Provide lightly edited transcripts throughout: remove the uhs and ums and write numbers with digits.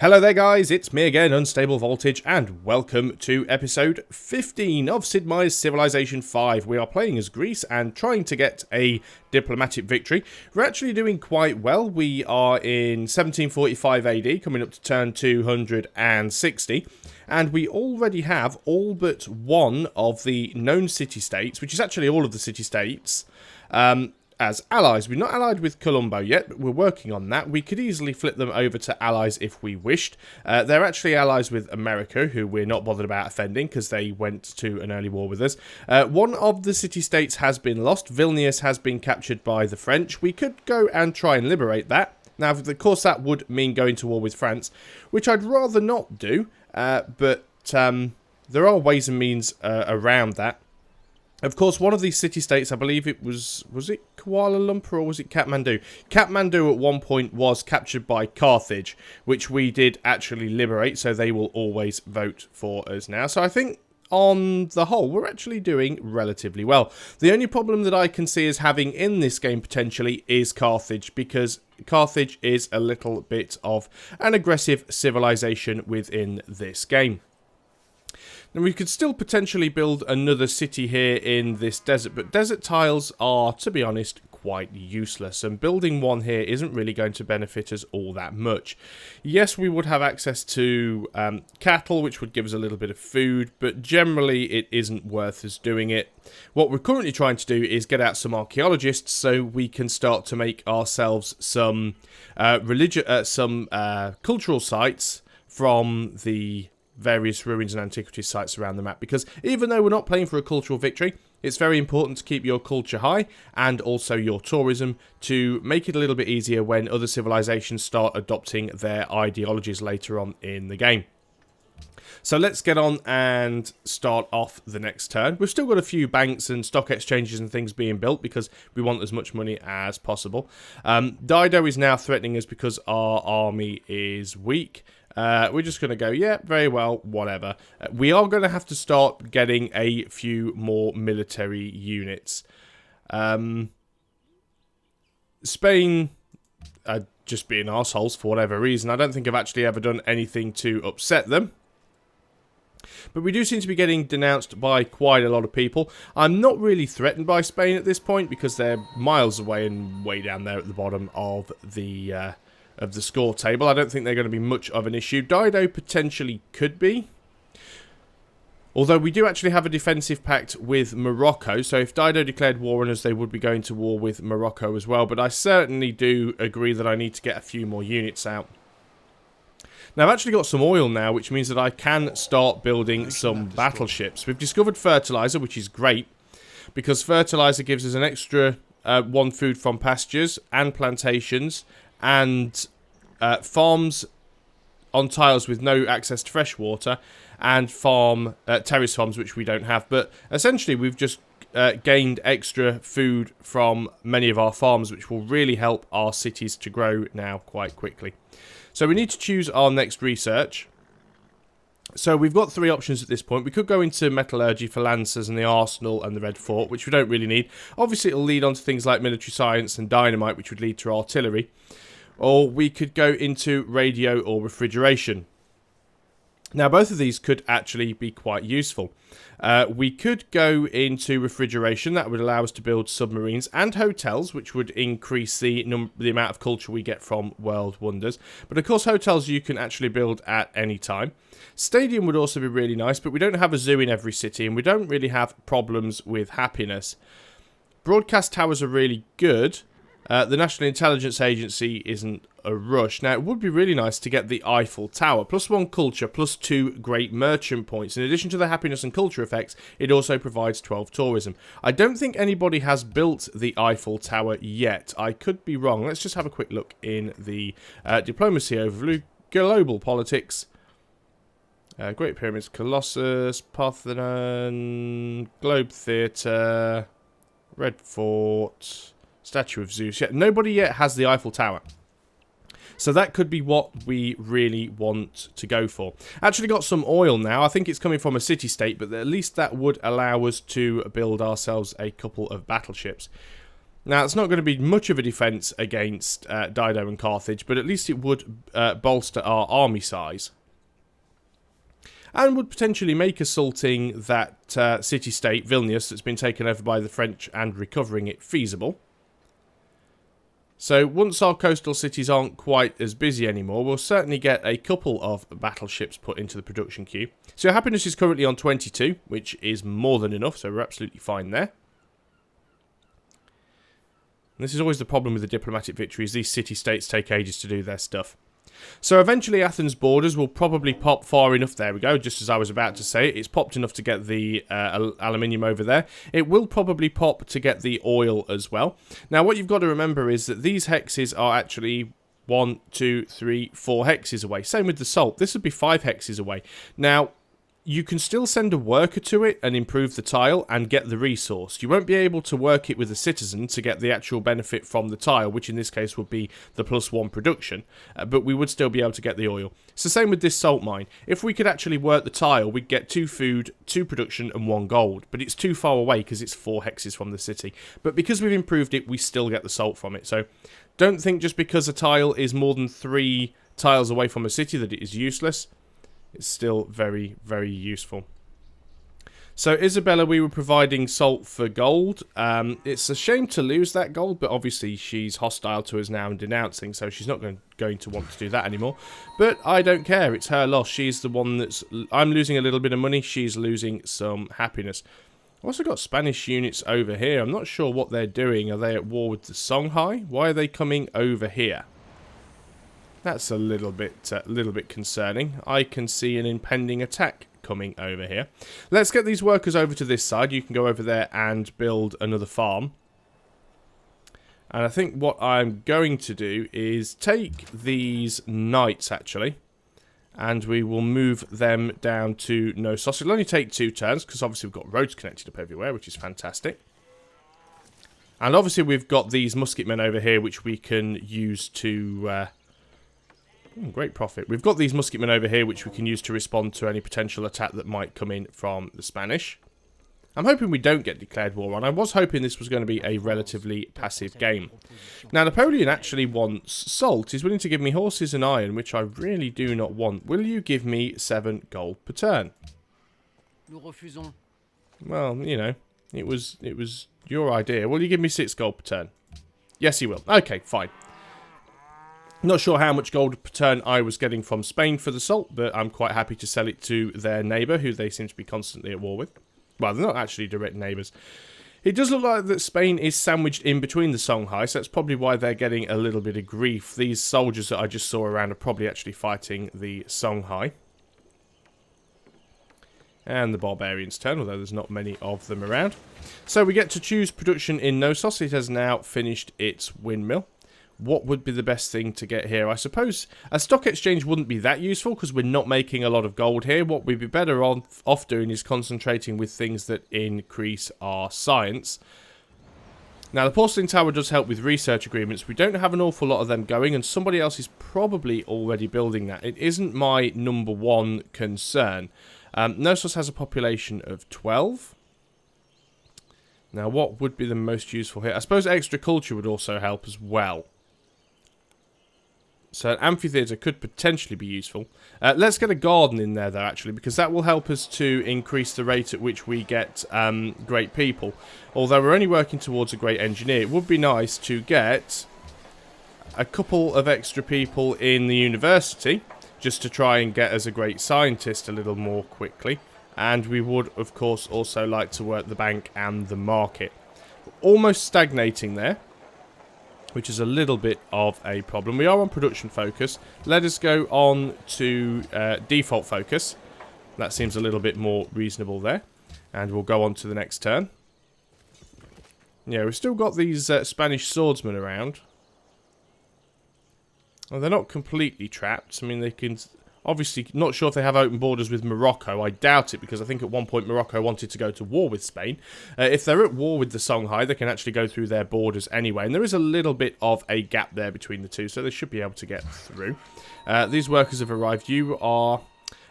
Hello there guys, it's me again, Unstable Voltage, and welcome to episode 15 of Sid Meier's Civilization 5. We are playing as Greece and trying to get a diplomatic victory. We're actually doing quite well. We are in 1745 AD, coming up to turn 260, and we already have all but one of the known city-states, which is actually all of the city-states, as allies. We're not allied with Colombo yet, but we're working on that. We could easily flip them over to allies if we wished. They're actually allies with America, who we're not bothered about offending because they went to an early war with us. One of the city-states has been lost. Vilnius has been captured by the French. We could go and try and liberate that. Now, of course, that would mean going to war with France, which I'd rather not do, but there are ways and means around that. Of course, one of these city-states, I believe it was it Kuala Lumpur or was it Kathmandu? Kathmandu at one point was captured by Carthage, which we did actually liberate, so they will always vote for us now. So I think, on the whole, we're actually doing relatively well. The only problem that I can see as having in this game, potentially, is Carthage, because Carthage is a little bit of an aggressive civilization within this game. Now, we could still potentially build another city here in this desert, but desert tiles are, to be honest, quite useless, and building one here isn't really going to benefit us all that much. Yes, we would have access to cattle, which would give us a little bit of food, but generally it isn't worth us doing it. What we're currently trying to do is get out some archaeologists so we can start to make ourselves some cultural sites from the various ruins and antiquities sites around the map, because even though we're not playing for a cultural victory, it's very important to keep your culture high and also your tourism to make it a little bit easier when other civilizations start adopting their ideologies later on in the game. So let's get on and start off the next turn. We've still got a few banks and stock exchanges and things being built because we want as much money as possible. Dido is now threatening us because our army is weak. We're just going to go, yeah, very well, whatever. We are going to have to start getting a few more military units. Spain just being arseholes for whatever reason. I don't think I've actually ever done anything to upset them. But we do seem to be getting denounced by quite a lot of people. I'm not really threatened by Spain at this point because they're miles away and way down there at the bottom of the score table. I don't think they're going to be much of an issue. Dido potentially could be. Although we do actually have a defensive pact with Morocco, so if Dido declared war on us, they would be going to war with Morocco as well. But I certainly do agree that I need to get a few more units out. Now, I've actually got some oil now, which means that I can start building some battleships. We've discovered fertilizer, which is great, because fertilizer gives us an extra one food from pastures and plantations, and farms on tiles with no access to fresh water, and terrace farms, which we don't have. But essentially, we've just gained extra food from many of our farms, which will really help our cities to grow now quite quickly. So we need to choose our next research. So we've got three options at this point. We could go into metallurgy for lancers and the arsenal and the red fort, which we don't really need. Obviously, it'll lead on to things like military science and dynamite, which would lead to artillery. Or we could go into radio or refrigeration. Now, both of these could actually be quite useful. We could go into refrigeration. That would allow us to build submarines and hotels, which would increase the amount of culture we get from World Wonders. But of course, hotels you can actually build at any time. Stadium would also be really nice, but we don't have a zoo in every city, and we don't really have problems with happiness. Broadcast towers are really good. The National Intelligence Agency isn't a rush. Now, it would be really nice to get the Eiffel Tower. +1 culture, +2 great merchant points. In addition to the happiness and culture effects, it also provides 12 tourism. I don't think anybody has built the Eiffel Tower yet. I could be wrong. Let's just have a quick look in the diplomacy overview. Global politics. Great Pyramids, Colossus, Parthenon, Globe Theatre, Red Fort, Statue of Zeus. Yeah, nobody yet has the Eiffel Tower. So that could be what we really want to go for. Actually got some oil now. I think it's coming from a city-state, but at least that would allow us to build ourselves a couple of battleships. Now, it's not going to be much of a defence against Dido and Carthage, but at least it would bolster our army size. And would potentially make assaulting that city-state, Vilnius, that's been taken over by the French and recovering it feasible. So once our coastal cities aren't quite as busy anymore, we'll certainly get a couple of battleships put into the production queue. So happiness is currently on 22, which is more than enough, so we're absolutely fine there. And this is always the problem with the diplomatic victories. These city-states take ages to do their stuff. So eventually Athens' borders will probably pop far enough. There we go, just as I was about to say. It's popped enough to get the aluminium over there. It will probably pop to get the oil as well. Now what you've got to remember is that these hexes are actually 1, 2, 3, 4 hexes away. Same with the salt. This would be 5 hexes away. Now, you can still send a worker to it and improve the tile and get the resource. You won't be able to work it with a citizen to get the actual benefit from the tile, which in this case would be the +1 production, but we would still be able to get the oil. It's the same with this salt mine. If we could actually work the tile, we'd get 2 food, 2 production and 1 gold, but it's too far away because it's 4 hexes from the city. But because we've improved it, we still get the salt from it. So don't think just because a tile is more than 3 tiles away from a city that it is useless. It's still very, very useful. So Isabella, we were providing salt for gold. It's a shame to lose that gold, but obviously she's hostile to us now and denouncing, so she's not going to want to do that anymore. But I don't care. It's her loss. She's the one that's... I'm losing a little bit of money. She's losing some happiness. I've also got Spanish units over here. I'm not sure what they're doing. Are they at war with the Songhai? Why are they coming over here? That's a little bit concerning. I can see an impending attack coming over here. Let's get these workers over to this side. You can go over there and build another farm. And I think what I'm going to do is take these knights, actually, and we will move them down to Knossos. It'll only take 2 turns, because obviously we've got roads connected up everywhere, which is fantastic. And obviously we've got these musketmen over here, which we can use to... great profit. We've got these musketmen over here which we can use to respond to any potential attack that might come in from the Spanish. I'm hoping we don't get declared war on. I was hoping this was going to be a relatively passive game. Now, Napoleon actually wants salt. He's willing to give me horses and iron, which I really do not want. Will you give me 7 gold per turn? Well, you know, it was your idea. Will you give me 6 gold per turn? Yes, he will. Okay, fine. Not sure how much gold per turn I was getting from Spain for the salt, but I'm quite happy to sell it to their neighbour, who they seem to be constantly at war with. Well, they're not actually direct neighbours. It does look like that Spain is sandwiched in between the Songhai, so that's probably why they're getting a little bit of grief. These soldiers that I just saw around are probably actually fighting the Songhai. And the barbarians' turn, although there's not many of them around. So we get to choose production in Knossos. It has now finished its windmill. What would be the best thing to get here? I suppose a stock exchange wouldn't be that useful because we're not making a lot of gold here. What we'd be better off doing is concentrating with things that increase our science. Now, the porcelain tower does help with research agreements. We don't have an awful lot of them going, and somebody else is probably already building that. It isn't my #1 concern. Knossos has a population of 12. Now, what would be the most useful here? I suppose extra culture would also help as well. So an amphitheatre could potentially be useful. Let's get a garden in there, though, actually, because that will help us to increase the rate at which we get great people. Although we're only working towards a great engineer, it would be nice to get a couple of extra people in the university, just to try and get us a great scientist a little more quickly. And we would, of course, also like to work the bank and the market. Almost stagnating there, which is a little bit of a problem. We are on production focus. Let us go on to default focus. That seems a little bit more reasonable there. And we'll go on to the next turn. Yeah, we've still got these Spanish swordsmen around. Well, they're not completely trapped. I mean, they can... Obviously, not sure if they have open borders with Morocco. I doubt it, because I think at one point Morocco wanted to go to war with Spain. If they're at war with the Songhai, they can actually go through their borders anyway. And there is a little bit of a gap there between the two, so they should be able to get through. These workers have arrived. You are...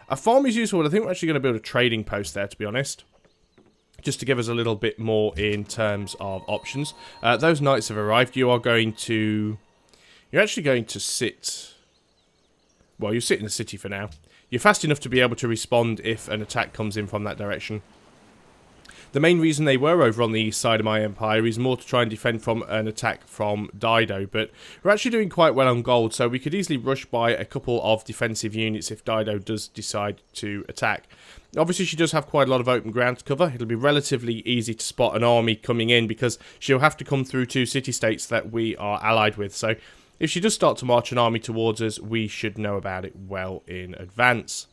A farm is useful, but I think we're actually going to build a trading post there, to be honest. just to give us a little bit more in terms of options. Those knights have arrived. You're actually going to sit... Well, you sit in the city for now. You're fast enough to be able to respond if an attack comes in from that direction. The main reason they were over on the east side of my empire is more to try and defend from an attack from Dido, but we're actually doing quite well on gold, so we could easily rush by a couple of defensive units if Dido does decide to attack. Obviously, she does have quite a lot of open ground to cover. It'll be relatively easy to spot an army coming in because she'll have to come through 2 city-states that we are allied with, so if she does start to march an army towards us, we should know about it well in advance.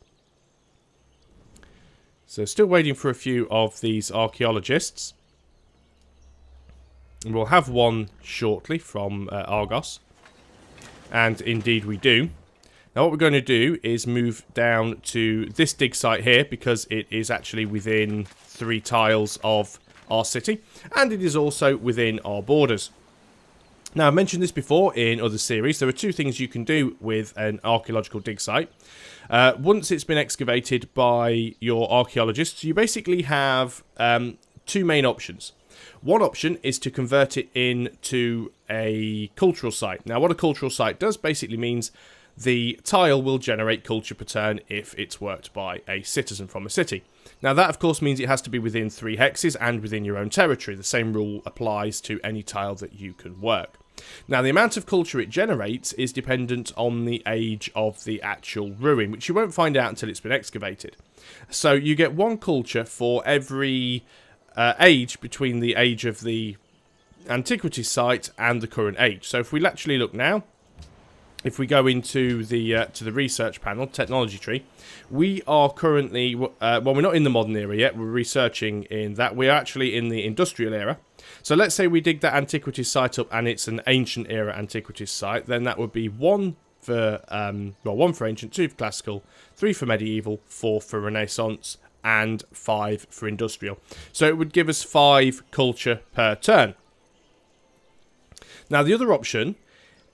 So still waiting for a few of these archaeologists. We'll have one shortly from Argos. And indeed we do. Now what we're going to do is move down to this dig site here because it is actually within 3 tiles of our city. And it is also within our borders. Now, I've mentioned this before in other series. There are 2 things you can do with an archaeological dig site. Once it's been excavated by your archaeologists, you basically have 2 main options. One option is to convert it into a cultural site. Now, what a cultural site does basically means the tile will generate culture per turn if it's worked by a citizen from a city. Now, that, of course, means it has to be within 3 hexes and within your own territory. The same rule applies to any tile that you can work. Now, the amount of culture it generates is dependent on the age of the actual ruin, which you won't find out until it's been excavated. So you get 1 culture for every age between the age of the antiquity site and the current age. So if we actually look now, if we go into the to the research panel, technology tree, we are currently, well, we're not in the modern era yet, we're researching in that. We're actually in the industrial era. So let's say we dig that antiquities site up and it's an ancient era antiquities site, then that would be 1 for, 1 for ancient, 2 for classical, 3 for medieval, 4 for renaissance, and 5 for industrial. So it would give us 5 culture per turn. Now the other option,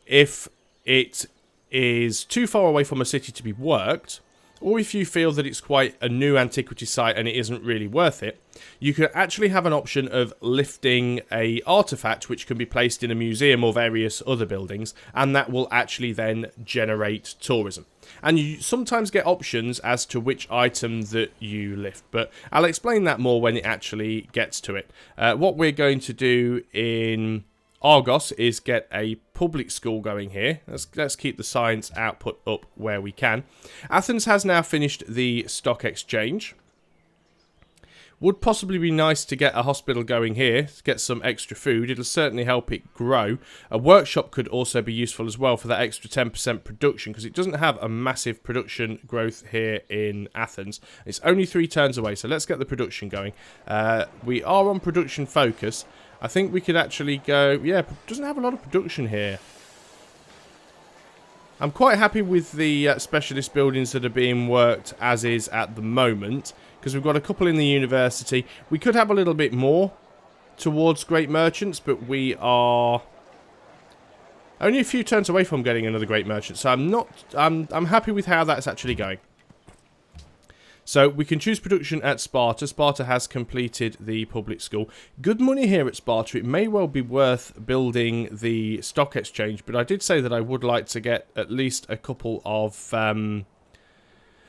if it is too far away from a city to be worked, or if you feel that it's quite a new antiquity site and it isn't really worth it, you can actually have an option of lifting a artifact which can be placed in a museum or various other buildings, and that will actually then generate tourism. And you sometimes get options as to which item that you lift, but I'll explain that more when it actually gets to it. What we're going to do in Argos is get a public school going here. Let's keep the science output up where we can. Athens has now finished the stock exchange. Would possibly be nice to get a hospital going here, to get some extra food. It'll certainly help it grow. A workshop could also be useful as well for that extra 10% production, because it doesn't have a massive production growth here in Athens. It's only 3 turns away, so let's get the production going. We are on production focus. I think we could actually go... Yeah, it doesn't have a lot of production here. I'm quite happy with the specialist buildings that are being worked as is at the moment, because we've got a couple in the university. We could have a little bit more towards great merchants, but we are only a few turns away from getting another great merchant. So I'm happy with how that's actually going. So we can choose production at Sparta. Sparta has completed the public school. Good money here at Sparta. It may well be worth building the stock exchange, but I did say that I would like to get at least a couple of...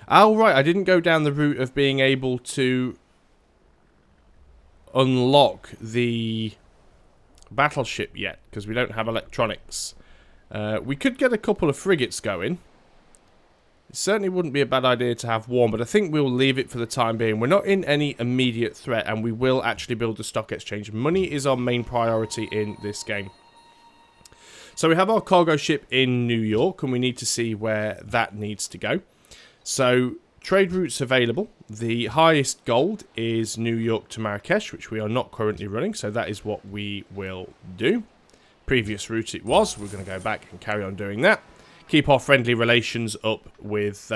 Oh, right, I didn't go down the route of being able to unlock the battleship yet, because we don't have electronics. We could get a couple of frigates going. It certainly wouldn't be a bad idea to have one, but I think we'll leave it for the time being. We're not in any immediate threat, and we will actually build the stock exchange. Money is our main priority in this game. So we have our cargo ship in New York, and we need to see where that needs to go. So, trade routes available. The highest gold is New York to Marrakesh, which we are not currently running, so that is what we will do. Previous route it was. We're going to go back and carry on doing that. Keep our friendly relations up with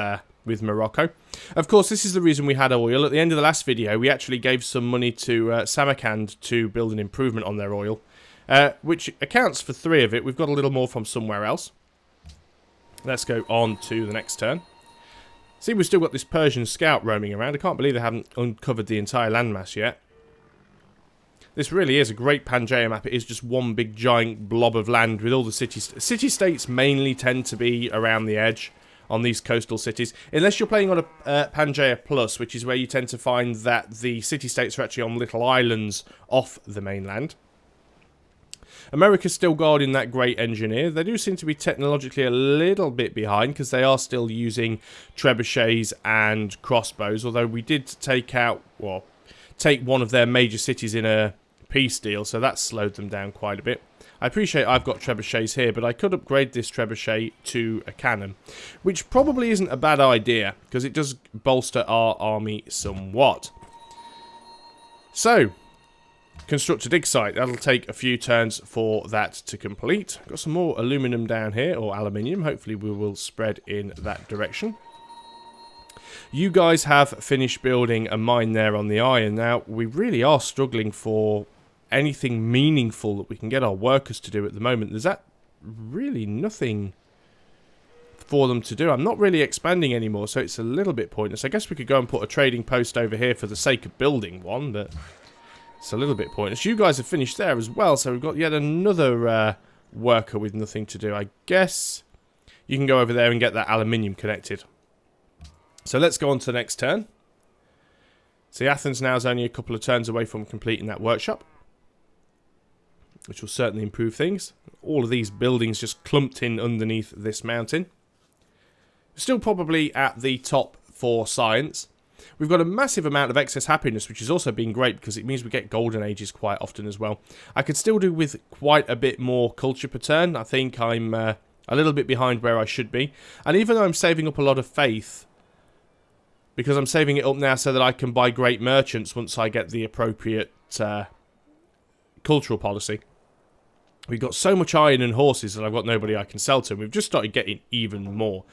Morocco. Of course, this is the reason we had oil. At the end of the last video, we actually gave some money to Samarkand to build an improvement on their oil, which accounts for 3 of it. We've got a little more from somewhere else. Let's go on to the next turn. See, we've still got this Persian scout roaming around. I can't believe they haven't uncovered the entire landmass yet. This really is a great Pangea map. It is just one big giant blob of land with all the cities. City-states mainly tend to be around the edge on these coastal cities. Unless you're playing on a Pangea Plus, which is where you tend to find that the city-states are actually on little islands off the mainland. America's still guarding that great engineer. They do seem to be technologically a little bit behind because they are still using trebuchets and crossbows, although we did take one of their major cities in a peace deal, so that slowed them down quite a bit. I appreciate I've got trebuchets here, but I could upgrade this trebuchet to a cannon, which probably isn't a bad idea, because it does bolster our army somewhat. So, construct a dig site. That'll take a few turns for that to complete. Got some more aluminum down here, or aluminium. Hopefully we will spread in that direction. You guys have finished building a mine there on the iron. Now, we really are struggling for anything meaningful that we can get our workers to do at the moment. There's really nothing for them to do. I'm not really expanding anymore, so it's a little bit pointless. I guess we could go and put a trading post over here for the sake of building one, but it's a little bit pointless. You guys have finished there as well, so we've got yet another worker with nothing to do. I guess you can go over there and get that aluminium connected. So let's go on to the next turn. See, Athens now is only a couple of turns away from completing that workshop, which will certainly improve things. All of these buildings just clumped in underneath this mountain. Still probably at the top for science. We've got a massive amount of excess happiness, which has also been great because it means we get golden ages quite often as well. I could still do with quite a bit more culture per turn. I think I'm a little bit behind where I should be. And even though I'm saving up a lot of faith, because I'm saving it up now so that I can buy great merchants once I get the appropriate cultural policy. We've got so much iron and horses that I've got nobody I can sell to. We've just started getting even more.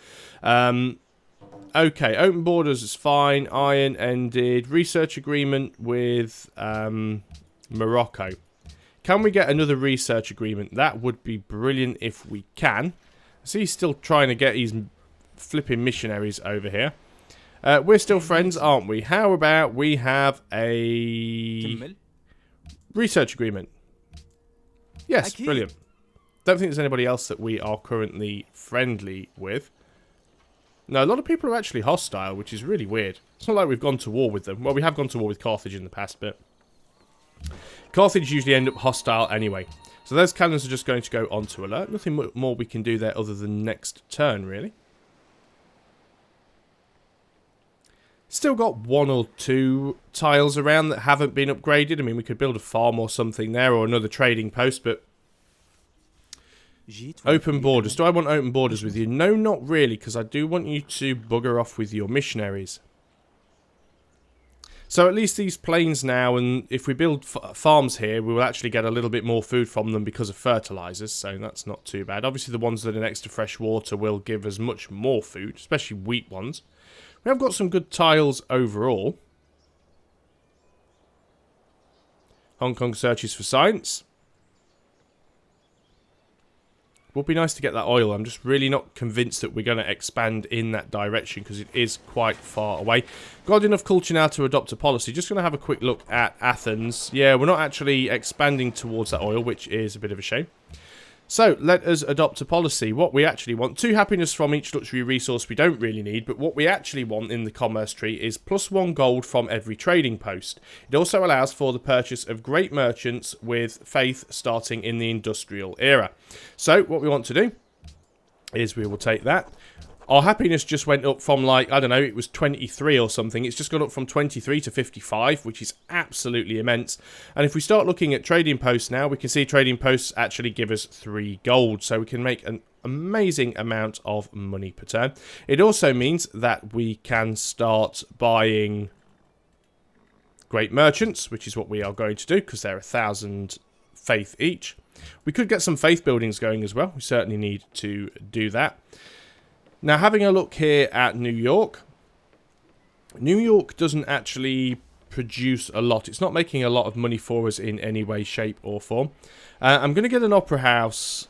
Okay, open borders is fine. Iron ended. Research agreement with Morocco. Can we get another research agreement? That would be brilliant if we can. I see he's still trying to get his flipping missionaries over here. We're still friends, aren't we? How about we have a research agreement? Yes, brilliant. Don't think there's anybody else that we are currently friendly with. No, a lot of people are actually hostile, which is really weird. It's not like we've gone to war with them. Well, we have gone to war with Carthage in the past, but Carthage usually end up hostile anyway. So those cannons are just going to go onto alert. Nothing more we can do there other than next turn, really. Still got one or two tiles around that haven't been upgraded. I mean, we could build a farm or something there, or another trading post, but open borders. Do I want open borders with you? No, not really, because I do want you to bugger off with your missionaries. So at least these plains now, and if we build farms here, we will actually get a little bit more food from them because of fertilizers, so that's not too bad. Obviously, the ones that are next to fresh water will give us much more food, especially wheat ones. We have got some good tiles overall. Hong Kong searches for science. Would be nice to get that oil. I'm just really not convinced that we're going to expand in that direction because it is quite far away. Got enough culture now to adopt a policy. Just going to have a quick look at Athens. Yeah, we're not actually expanding towards that oil, which is a bit of a shame. So, let us adopt a policy. What we actually want, 2 happiness from each luxury resource we don't really need, but what we actually want in the commerce tree is +1 gold from every trading post. It also allows for the purchase of great merchants with faith starting in the industrial era. So, what we want to do is we will take that. Our happiness just went up from, like, I don't know, it was 23 or something. It's just gone up from 23 to 55, which is absolutely immense. And if we start looking at trading posts now, we can see trading posts actually give us 3 gold. So we can make an amazing amount of money per turn. It also means that we can start buying great merchants, which is what we are going to do, because they're 1,000 faith each. We could get some faith buildings going as well. We certainly need to do that. Now, having a look here at New York. New York doesn't actually produce a lot. It's not making a lot of money for us in any way, shape, or form. I'm going to get an opera house.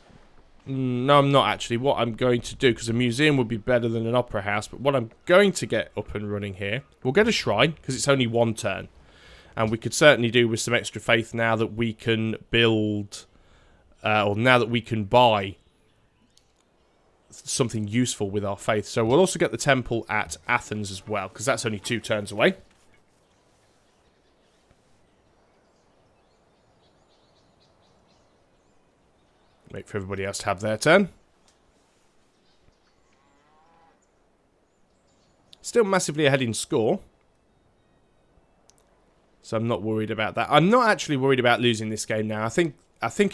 No, I'm not actually. What I'm going to do, because a museum would be better than an opera house, but what I'm going to get up and running here, we'll get a shrine, because it's only 1 turn. And we could certainly do with some extra faith now that we can build, or now that we can buy something useful with our faith. So we'll also get the temple at Athens as well, because that's only 2 turns away. Wait for everybody else to have their turn. Still massively ahead in score. So I'm not worried about that. I'm not actually worried about losing this game now. I think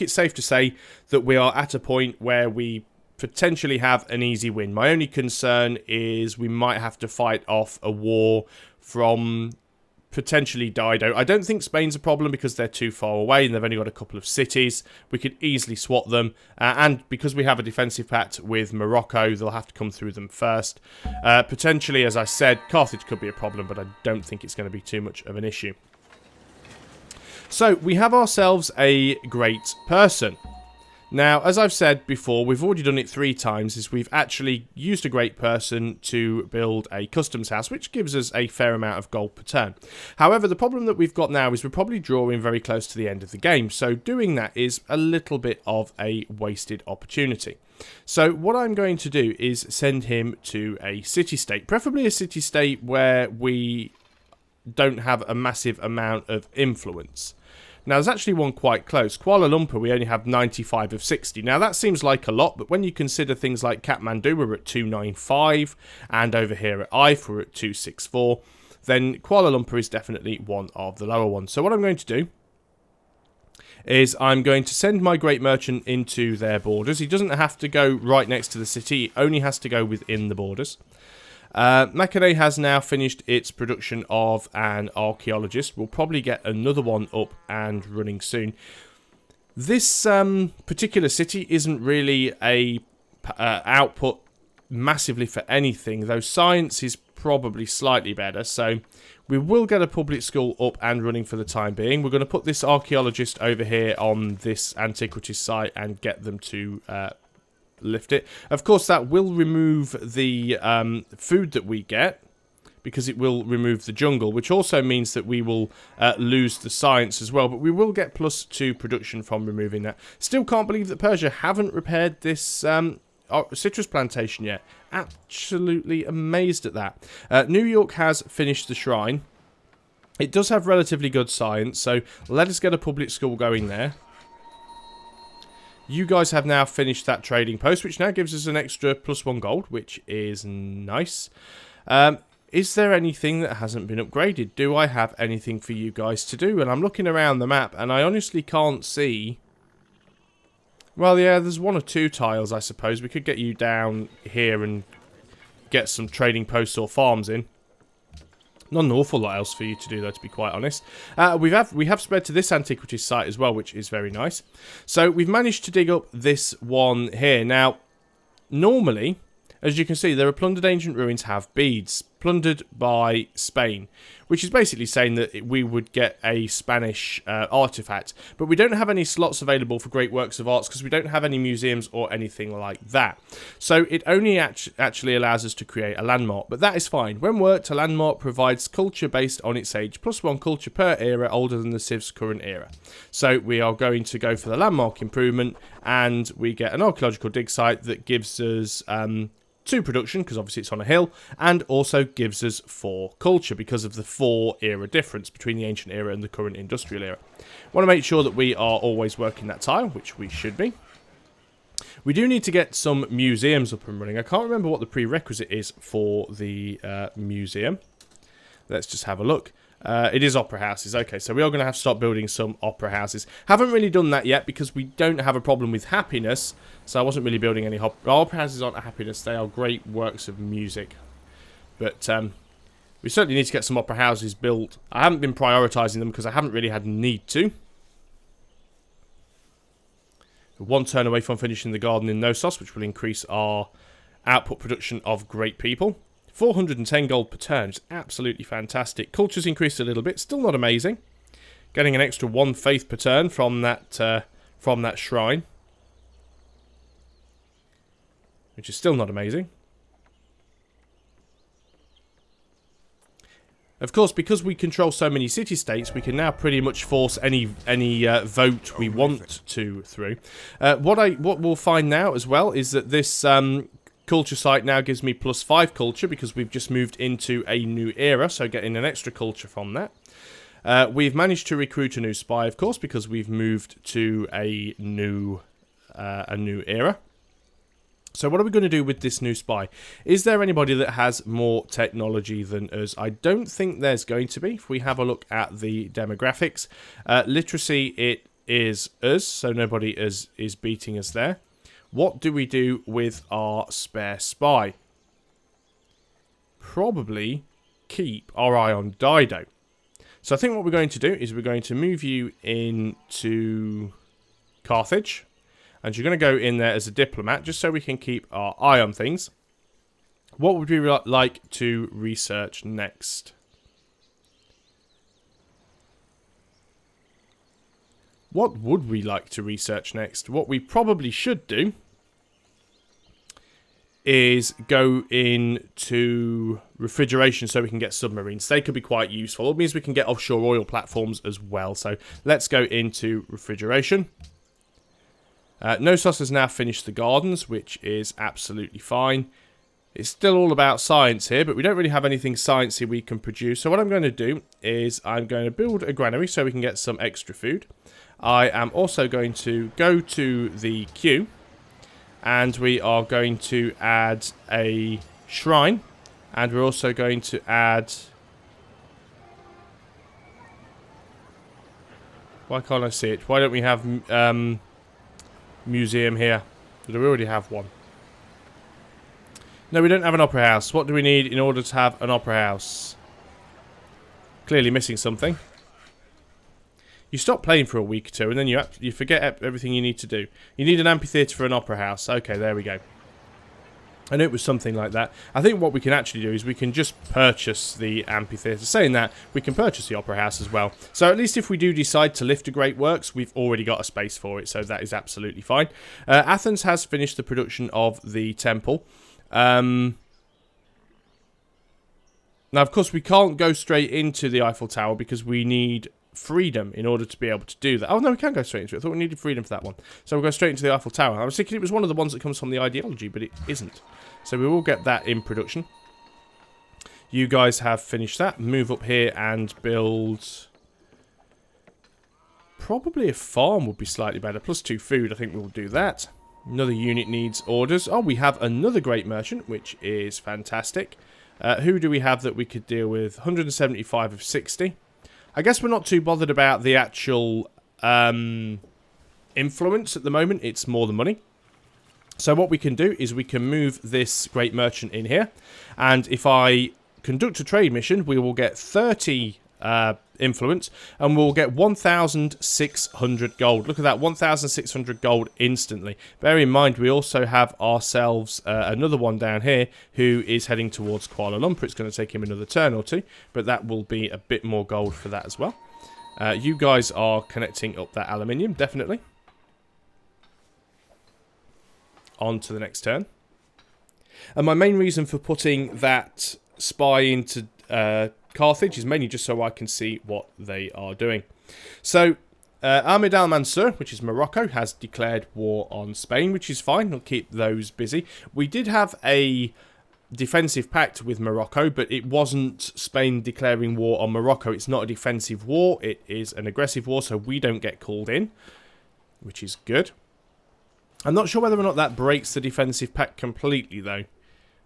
it's safe to say that we are at a point where we potentially have an easy win. My only concern is we might have to fight off a war from potentially Dido. I don't think Spain's a problem because they're too far away and they've only got a couple of cities. We could easily swat them. And because we have a defensive pact with Morocco, they'll have to come through them first. Potentially, as I said, Carthage could be a problem, but I don't think it's going to be too much of an issue. So, we have ourselves a great person. Now, as I've said before, we've already done it 3 times, is we've actually used a great person to build a customs house, which gives us a fair amount of gold per turn. However, the problem that we've got now is we're probably drawing very close to the end of the game, so doing that is a little bit of a wasted opportunity. So what I'm going to do is send him to a city-state, preferably a city-state where we don't have a massive amount of influence. Now, there's actually one quite close. Kuala Lumpur, we only have 95 of 60. Now, that seems like a lot, but when you consider things like Kathmandu, we're at 295, and over here at Ife, we're at 264, then Kuala Lumpur is definitely one of the lower ones. So what I'm going to do is I'm going to send my great merchant into their borders. He doesn't have to go right next to the city. He only has to go within the borders. Makane has now finished its production of an archaeologist. We'll probably get another one up and running soon. This particular city isn't really a output massively for anything, though science is probably slightly better. So we will get a public school up and running for the time being. We're going to put this archaeologist over here on this antiquities site and get them to lift it. Of course, that will remove the food that we get, because it will remove the jungle, which also means that we will lose the science as well, but we will get +2 production from removing that. Still can't believe that Persia haven't repaired this citrus plantation yet. Absolutely amazed at that. New York has finished the shrine. It does have relatively good science, so let us get a public school going there. You guys have now finished that trading post, which now gives us an extra +1 gold, which is nice. Is there anything that hasn't been upgraded? Do I have anything for you guys to do? And I'm looking around the map, and I honestly can't see. Well, yeah, there's 1 or 2 tiles, I suppose. We could get you down here and get some trading posts or farms in. Not an awful lot else for you to do, though, to be quite honest. We have spread to this antiquities site as well, which is very nice. So we've managed to dig up this one here. Now, normally, as you can see, there are plundered ancient ruins have beads, plundered by Spain, which is basically saying that we would get a Spanish artifact. But we don't have any slots available for great works of arts because we don't have any museums or anything like that. So it only actually allows us to create a landmark, but that is fine. When worked, a landmark provides culture based on its age, +1 culture per era older than the Civs current era. So we are going to go for the landmark improvement, and we get an archaeological dig site that gives us 2 production, because obviously it's on a hill, and also gives us 4 culture because of the 4 era difference between the ancient era and the current industrial era. Want to make sure that we are always working that tile, which we should be. We do need to get some museums up and running. I can't remember what the prerequisite is for the museum. Let's just have a look. It is opera houses. Okay, so we are going to have to start building some opera houses. Haven't really done that yet because we don't have a problem with happiness. So I wasn't really building any opera houses aren't happiness. They are great works of music. But we certainly need to get some opera houses built. I haven't been prioritising them because I haven't really had need to. 1 turn away from finishing the garden in Knossos, which will increase our output production of great people. 410 gold per turn is absolutely fantastic. Culture's increased a little bit, still not amazing. Getting an extra 1 faith per turn from that shrine, which is still not amazing. Of course, because we control so many city-states, we can now pretty much force any vote we want to through. What we'll find now as well is that this culture site now gives me +5 culture because we've just moved into a new era, so getting an extra culture from that. We've managed to recruit a new spy, of course, because we've moved to a new era. So what are we going to do with this new spy? Is there anybody that has more technology than us? I don't think there's going to be. If we have a look at the demographics, literacy, it is us, so nobody is beating us there. What do we do with our spare spy? Probably keep our eye on Dido. So I think what we're going to do is we're going to move you into Carthage. And you're going to go in there as a diplomat, just so we can keep our eye on things. What would we like to research next? What would we like to research next? What we probably should do is go into refrigeration so we can get submarines. They could be quite useful. It means we can get offshore oil platforms as well. So let's go into refrigeration. Knossos has now finished the gardens, which is absolutely fine. It's still all about science here, but we don't really have anything sciencey we can produce. So what I'm going to do is I'm going to build a granary so we can get some extra food. I am also going to go to the queue, and we are going to add a shrine, and we're also going to add... Why can't I see it? Why don't we have... museum here? Do we already have one? No, we don't have an opera house. What do we need in order to have an opera house? Clearly missing something. You stop playing for a week or two and then you forget everything you need to do. You need an amphitheatre for an opera house. Okay, there we go. I knew it was something like that. I think what we can actually do is we can just purchase the amphitheatre. Saying that, we can purchase the opera house as well. So at least if we do decide to lift a great works, we've already got a space for it. So that is absolutely fine. Athens has finished the production of the temple. Now, of course, we can't go straight into the Eiffel Tower because we need freedom in order to be able to do that. Oh, no, we can go straight into it. I thought we needed freedom for that one. So we'll go straight into the Eiffel Tower. I was thinking it was one of the ones that comes from the Archaeology, but it isn't. So we will get that in production. You guys have finished that. Move up here and build... Probably a farm would be slightly better. +2 food, I think we'll do that. Another unit needs orders. Oh, we have another great merchant, which is fantastic. Who do we have that we could deal with? 175 of 60. I guess we're not too bothered about the actual influence at the moment. It's more the money. So what we can do is we can move this great merchant in here. And if I conduct a trade mission, we will get 30 influence. And we'll get 1,600 gold. Look at that, 1,600 gold instantly. Bear in mind, we also have ourselves another one down here who is heading towards Kuala Lumpur. It's going to take him another turn or two. But that will be a bit more gold for that as well. You guys are connecting up that aluminium, definitely. On to the next turn. And my main reason for putting that spy into Carthage is mainly just so I can see what they are doing. So, Ahmed al-Mansur, which is Morocco, has declared war on Spain, which is fine. We'll keep those busy. We did have a defensive pact with Morocco, but it wasn't Spain declaring war on Morocco. It's not a defensive war. It is an aggressive war, so we don't get called in, which is good. I'm not sure whether or not that breaks the defensive pact completely, though.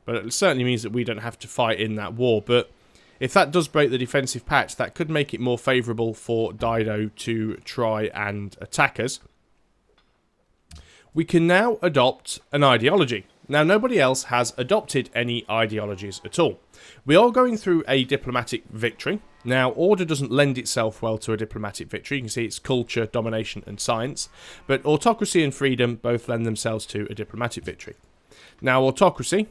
But it certainly means that we don't have to fight in that war. But if that does break the defensive pact, that could make it more favourable for Dido to try and attack us. We can now adopt an ideology. Now, nobody else has adopted any ideologies at all. We are going through a diplomatic victory. Now, order doesn't lend itself well to a diplomatic victory. You can see it's culture, domination, and science. But autocracy and freedom both lend themselves to a diplomatic victory. Now, autocracy,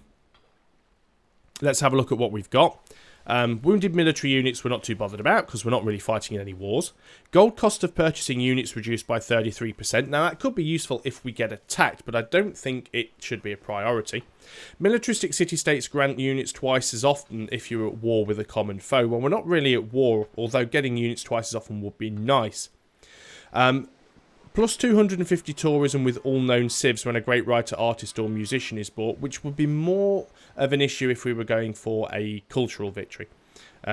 let's have a look at what we've got. Wounded military units we're not too bothered about because we're not really fighting in any wars. Gold cost of purchasing units reduced by 33%. Now that could be useful if we get attacked, but I don't think it should be a priority. Militaristic city-states grant units twice as often if you're at war with a common foe. Well, we're not really at war, although getting units twice as often would be nice. Plus 250 tourism with all known civs when a great writer, artist or musician is bought, which would be more of an issue if we were going for a cultural victory.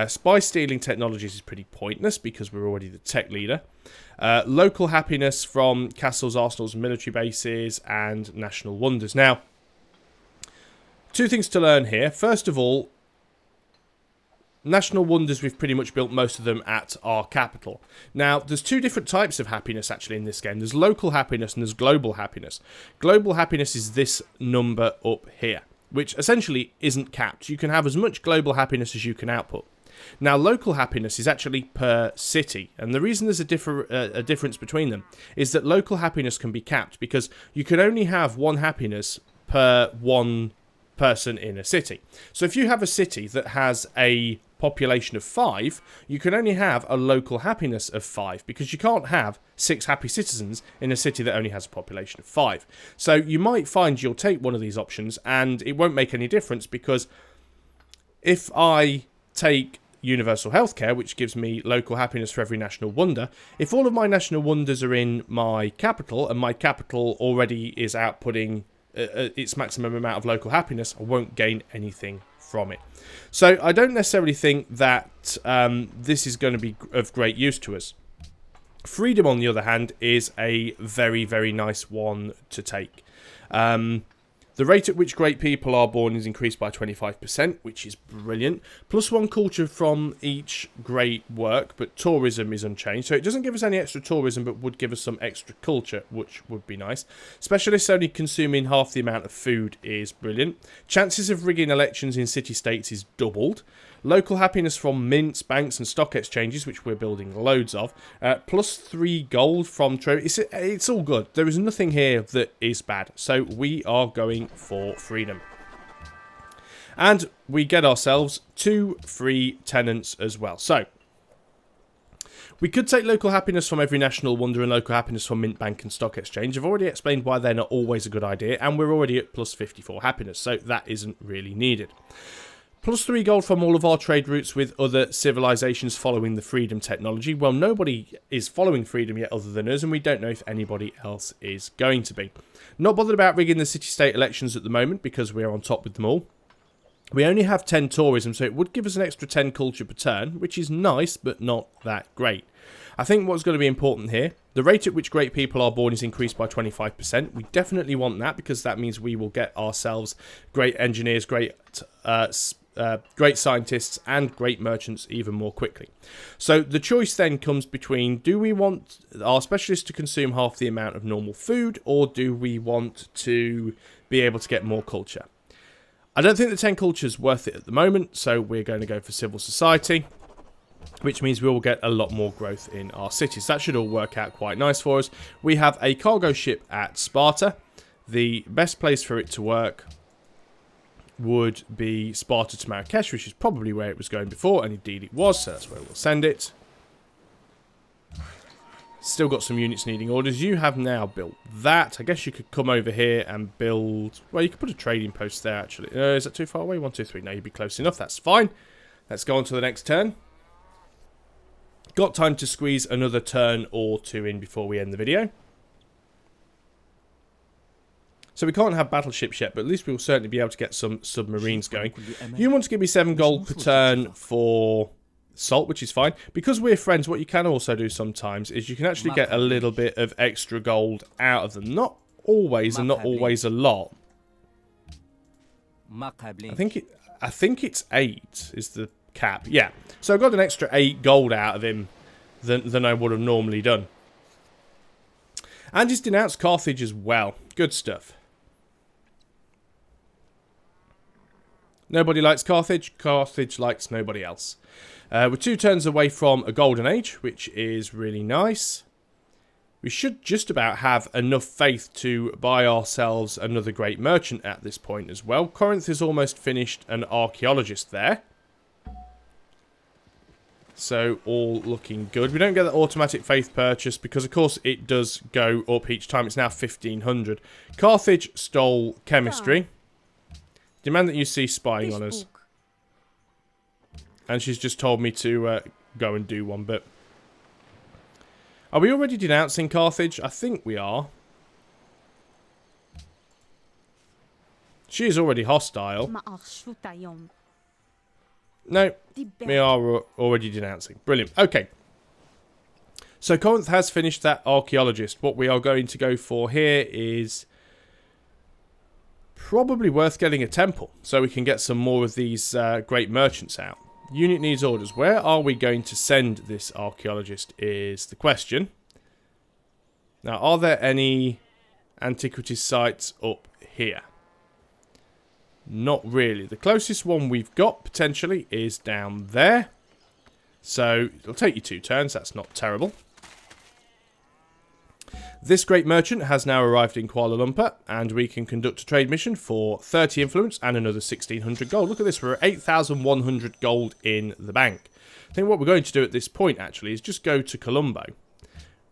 Spy stealing technologies is pretty pointless because we're already the tech leader. Local happiness from castles, arsenals and military bases, and national wonders. Now, two things to learn here. First of all, national wonders, we've pretty much built most of them at our capital. Now, there's two different types of happiness actually in this game. There's local happiness and there's global happiness. Global happiness is this number up here, which essentially isn't capped. You can have as much global happiness as you can output. Now, local happiness is actually per city, and the reason there's a difference between them is that local happiness can be capped because you can only have one happiness per one person in a city. So if you have a city that has a population of 5, you can only have a local happiness of 5 because you can't have 6 happy citizens in a city that only has a population of 5. So you might find you'll take one of these options and it won't make any difference because if I take universal healthcare, which gives me local happiness for every national wonder, if all of my national wonders are in my capital and my capital already is outputting its maximum amount of local happiness, I won't gain anything from it. So I don't necessarily think that this is going to be of great use to us. Freedom, on the other hand, is a very, very nice one to take. The rate at which great people are born is increased by 25%, which is brilliant. Plus 1 culture from each great work, but tourism is unchanged. So it doesn't give us any extra tourism, but would give us some extra culture, which would be nice. Specialists only consuming half the amount of food is brilliant. Chances of rigging elections in city-states is doubled. Local happiness from mints, banks and stock exchanges, which we're building loads of. Plus 3 gold from trade. It's all good. There is nothing here that is bad. So we are going for freedom. And we get ourselves 2 free tenants as well. So we could take local happiness from every national wonder and local happiness from mint, bank and stock exchange. I've already explained why they're not always a good idea. And we're already at plus 54 happiness. So that isn't really needed. Plus 3 gold from all of our trade routes with other civilizations following the freedom technology. Well, nobody is following freedom yet other than us, and we don't know if anybody else is going to be. Not bothered about rigging the city-state elections at the moment because we're on top with them all. We only have 10 tourism, so it would give us an extra 10 culture per turn, which is nice, but not that great. I think what's going to be important here, the rate at which great people are born is increased by 25%. We definitely want that because that means we will get ourselves great engineers, great scientists and great merchants even more quickly. So the choice then comes between, do we want our specialists to consume half the amount of normal food, or do we want to be able to get more culture? I don't think the 10 culture is worth it at the moment, so we're going to go for civil society, which means we will get a lot more growth in our cities. That should all work out quite nice for us. We have a cargo ship at Sparta. The best place for it to work would be Sparta to Marrakesh, which is probably where it was going before, and indeed it was, so that's where we'll send it. Still got some units needing orders. You have now built that. I guess you could come over here and build... Well, you could put a trading post there, actually. Is that too far away? 1, 2, 3. No, you'd be close enough. That's fine. Let's go on to the next turn. Got time to squeeze another turn or 2 in before we end the video. So we can't have battleships yet, but at least we'll certainly be able to get some submarines going. You want to give me 7 gold per turn for salt, which is fine. Because we're friends, what you can also do sometimes is you can actually get a little bit of extra gold out of them. Not always, and not always a lot. I think it's 8 is the cap. Yeah. So I got an extra 8 gold out of him than I would have normally done. And he's denounced Carthage as well. Good stuff. Nobody likes Carthage. Carthage likes nobody else. We're 2 turns away from a golden age, which is really nice. We should just about have enough faith to buy ourselves another great merchant at this point as well. Corinth is almost finished an archaeologist there. So, all looking good. We don't get the automatic faith purchase because, of course, it does go up each time. It's now 1,500. Carthage stole chemistry. Demand that you cease spying on us. And she's just told me to go and do one bit. Are we already denouncing Carthage? I think we are. She is already hostile. No, we are already denouncing. Brilliant. Okay. So Corinth has finished that archaeologist. What we are going to go for here is probably worth getting a temple so we can get some more of these great merchants out. Unit needs orders. Where are we going to send this archaeologist is the question. Now, are there any antiquities sites up here? Not really. The closest one we've got, potentially, is down there. So, it'll take you 2 turns. That's not terrible. This great merchant has now arrived in Kuala Lumpur, and we can conduct a trade mission for 30 influence and another 1,600 gold. Look at this. We're at 8,100 gold in the bank. I think what we're going to do at this point, actually, is just go to Colombo.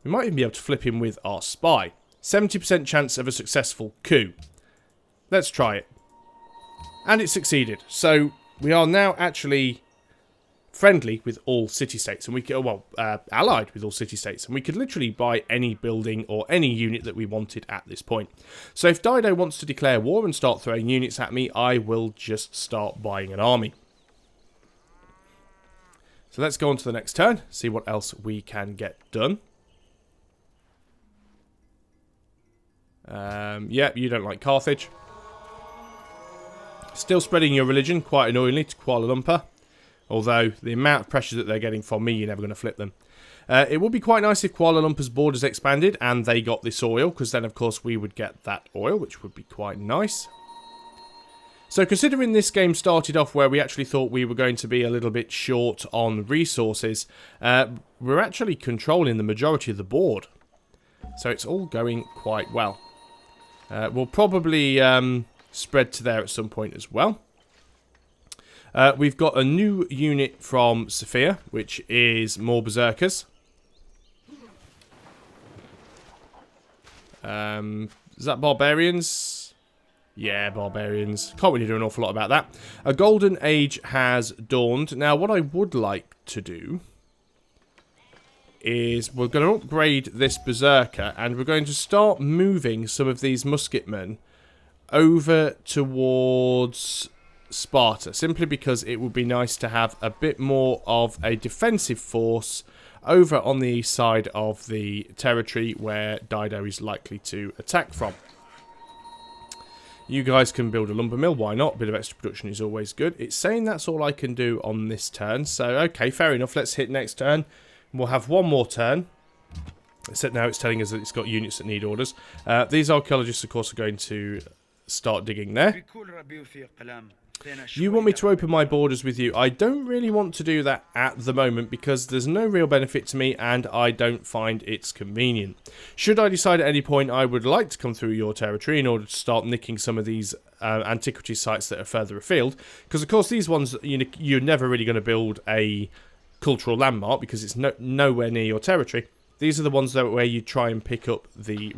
We might even be able to flip him with our spy. 70% chance of a successful coup. Let's try it. And it succeeded. So we are now actually friendly with all city-states, and we can, well, allied with all city-states, and we could literally buy any building or any unit that we wanted at this point. So if Dido wants to declare war and start throwing units at me, I will just start buying an army. So let's go on to the next turn, see what else we can get done. Yeah, you don't like Carthage. Still spreading your religion, quite annoyingly, to Kuala Lumpur. Although, the amount of pressure that they're getting from me, you're never going to flip them. It would be quite nice if Kuala Lumpur's borders expanded and they got this oil, because then, of course, we would get that oil, which would be quite nice. So, considering this game started off where we actually thought we were going to be a little bit short on resources, we're actually controlling the majority of the board. So, it's all going quite well. We'll probably spread to there at some point as well. We've got a new unit from Sophia, which is more berserkers. Is that barbarians? Yeah, barbarians. Can't really do an awful lot about that. A golden age has dawned. Now, what I would like to do is we're going to upgrade this berserker, and we're going to start moving some of these musketmen over towards Sparta, simply because it would be nice to have a bit more of a defensive force over on the east side of the territory where Dido is likely to attack from. You guys can build a lumber mill, why not? A bit of extra production is always good. It's saying that's all I can do on this turn, so okay, fair enough, let's hit next turn. We'll have one more turn. Except now it's telling us that it's got units that need orders. These archaeologists, of course, are going to start digging there. You want me to open my borders with you? I don't really want to do that at the moment because there's no real benefit to me and I don't find it's convenient. Should I decide at any point I would like to come through your territory in order to start nicking some of these antiquity sites that are further afield, because of course these ones, you're never really going to build a cultural landmark because it's nowhere near your territory. These are the ones that where you try and pick up the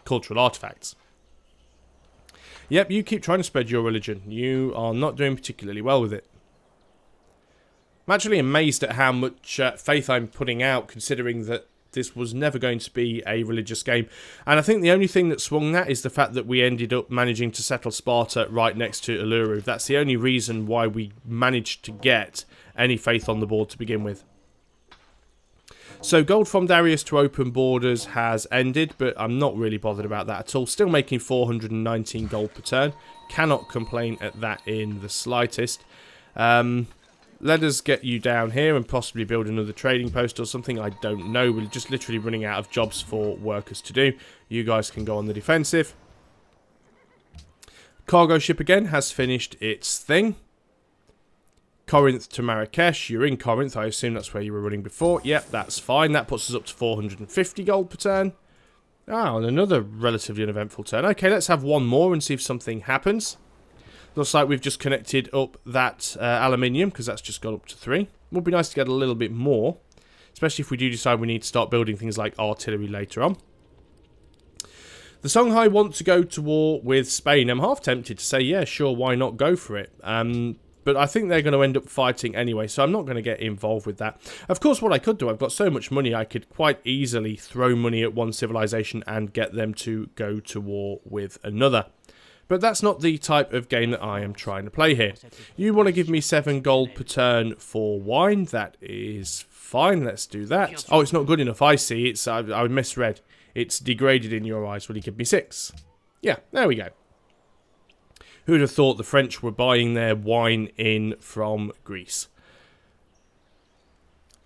cultural artifacts. Yep, you keep trying to spread your religion. You are not doing particularly well with it. I'm actually amazed at how much faith I'm putting out, considering that this was never going to be a religious game. And I think the only thing that swung that is the fact that we ended up managing to settle Sparta right next to Uluru. That's the only reason why we managed to get any faith on the board to begin with. So gold from Darius to open borders has ended, but I'm not really bothered about that at all. Still making 419 gold per turn. Cannot complain at that in the slightest. Let us get you down here and possibly build another trading post or something. I don't know. We're just literally running out of jobs for workers to do. You guys can go on the defensive. Cargo ship again has finished its thing. Corinth to Marrakesh. You're in Corinth. I assume that's where you were running before. Yep, that's fine. That puts us up to 450 gold per turn. Ah, and another relatively uneventful turn. Okay, let's have one more and see if something happens. Looks like we've just connected up that aluminium, because that's just got up to 3. Would be nice to get a little bit more, especially if we do decide we need to start building things like artillery later on. The Songhai want to go to war with Spain. I'm half tempted to say, yeah, sure, why not go for it? But I think they're going to end up fighting anyway, so I'm not going to get involved with that. Of course, what I could do, I've got so much money, I could quite easily throw money at one civilization and get them to go to war with another. But that's not the type of game that I am trying to play here. You want to give me 7 gold per turn for wine? That is fine, let's do that. Oh, it's not good enough, I see. I misread. It's degraded in your eyes. Will you give me 6? Yeah, there we go. Who would have thought the French were buying their wine in from Greece?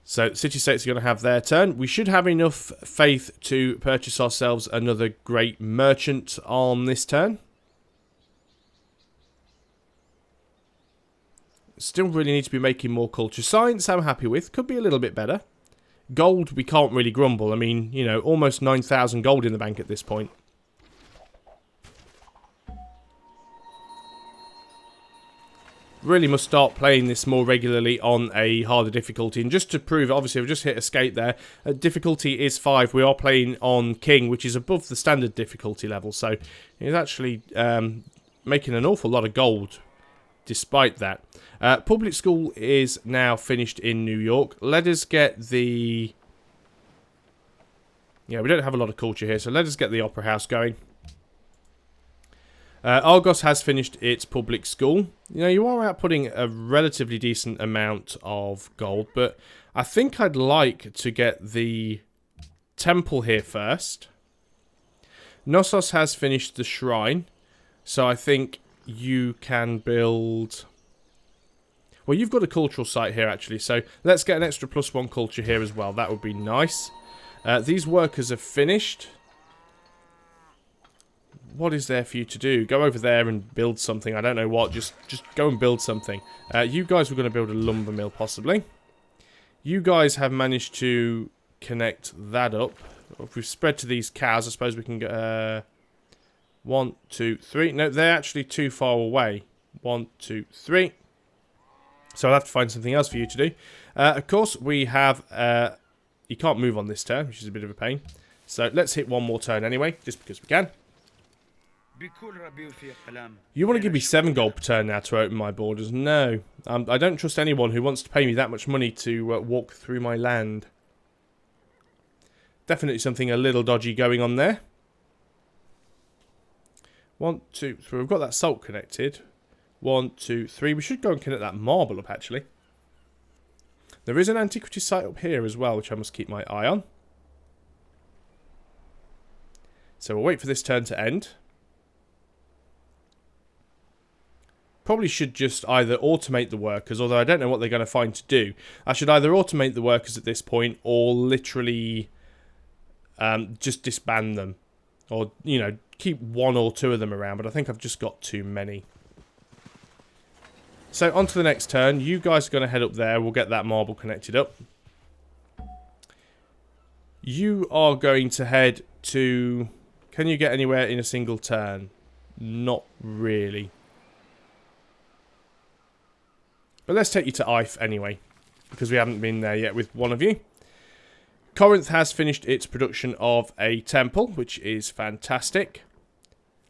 So, city-states are going to have their turn. We should have enough faith to purchase ourselves another great merchant on this turn. Still really need to be making more culture. Science I'm happy with. Could be a little bit better. Gold, we can't really grumble. I mean, you know, almost 9,000 gold in the bank at this point. Really must start playing this more regularly on a harder difficulty. And just to prove it, obviously I've just hit escape there. Difficulty is 5. We are playing on King, which is above the standard difficulty level. So it's actually making an awful lot of gold despite that. Public school is now finished in New York. Let us get the... Yeah, we don't have a lot of culture here, so let us get the opera house going. Argos has finished its public school. You know, you are outputting a relatively decent amount of gold, but I think I'd like to get the temple here first. Knossos has finished the shrine, so I think you can build... Well, you've got a cultural site here, actually, so let's get an extra +1 culture here as well. That would be nice. These workers are finished. What is there for you to do? Go over there and build something. I don't know what. Just go and build something. You guys were going to build a lumber mill, possibly. You guys have managed to connect that up. If we've spread to these cows, I suppose we can get... 1, 2, 3. No, they're actually too far away. 1, 2, 3. So I'll have to find something else for you to do. Of course, we have... you can't move on this turn, which is a bit of a pain. So let's hit one more turn anyway, just because we can. You want to give me 7 gold per turn now to open my borders? No. I don't trust anyone who wants to pay me that much money to walk through my land. Definitely something a little dodgy going on there. 1, 2, 3. We've got that salt connected. 1, 2, 3. We should go and connect that marble up, actually. There is an antiquity site up here as well, which I must keep my eye on. So we'll wait for this turn to end. Probably should just either automate the workers, although I don't know what they're going to find to do. I should either automate the workers at this point, or literally just disband them. Or, you know, keep 1 or 2 of them around, but I think I've just got too many. So, on to the next turn. You guys are going to head up there. We'll get that marble connected up. You are going to head to... Can you get anywhere in a single turn? Not really. But let's take you to Ife anyway, because we haven't been there yet with one of you. Corinth has finished its production of a temple, which is fantastic.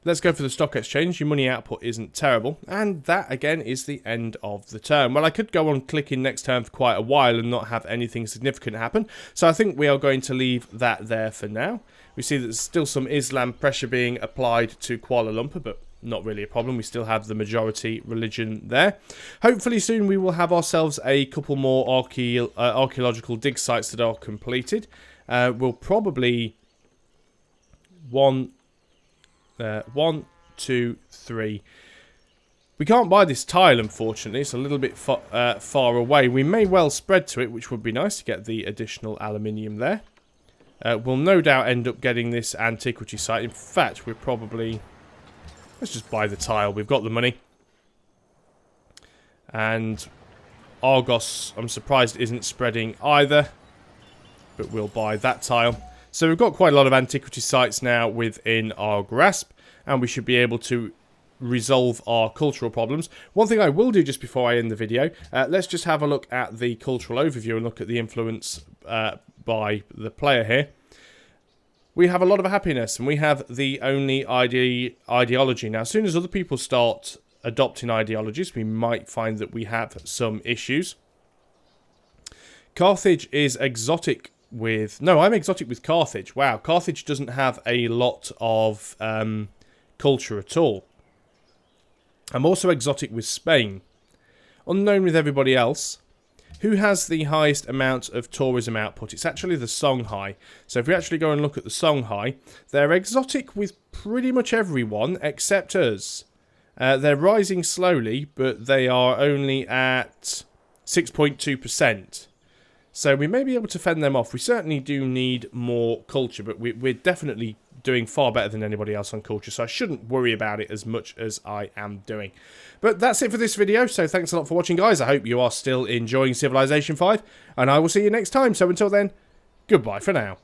Let's go for the stock exchange. Your money output isn't terrible. And that, again, is the end of the turn. Well, I could go on clicking next turn for quite a while and not have anything significant happen. So I think we are going to leave that there for now. We see that there's still some Islam pressure being applied to Kuala Lumpur, but not really a problem. We still have the majority religion there. Hopefully soon we will have ourselves a couple more archaeological dig sites that are completed. We'll probably... 1, 2, 3. We can't buy this tile, unfortunately. It's a little bit far away. We may well spread to it, which would be nice to get the additional aluminium there. We'll no doubt end up getting this antiquity site. In fact, we're probably... Let's just buy the tile. We've got the money. And Argos, I'm surprised, isn't spreading either. But we'll buy that tile. So we've got quite a lot of antiquity sites now within our grasp. And we should be able to resolve our cultural problems. One thing I will do just before I end the video, let's just have a look at the cultural overview and look at the influence by the player here. We have a lot of happiness, and we have the only ideology. Now, as soon as other people start adopting ideologies, we might find that we have some issues. Carthage is exotic with... No, I'm exotic with Carthage. Wow, Carthage doesn't have a lot of culture at all. I'm also exotic with Spain. Unknown with everybody else. Who has the highest amount of tourism output? It's actually the Songhai. So if we actually go and look at the Songhai, they're exotic with pretty much everyone except us. They're rising slowly, but they are only at 6.2%. So we may be able to fend them off. We certainly do need more culture, but we're definitely doing far better than anybody else on culture, so I shouldn't worry about it as much as I am doing. But that's it for this video, so thanks a lot for watching, guys. I hope you are still enjoying Civilization 5, and I will see you next time. So until then, goodbye for now.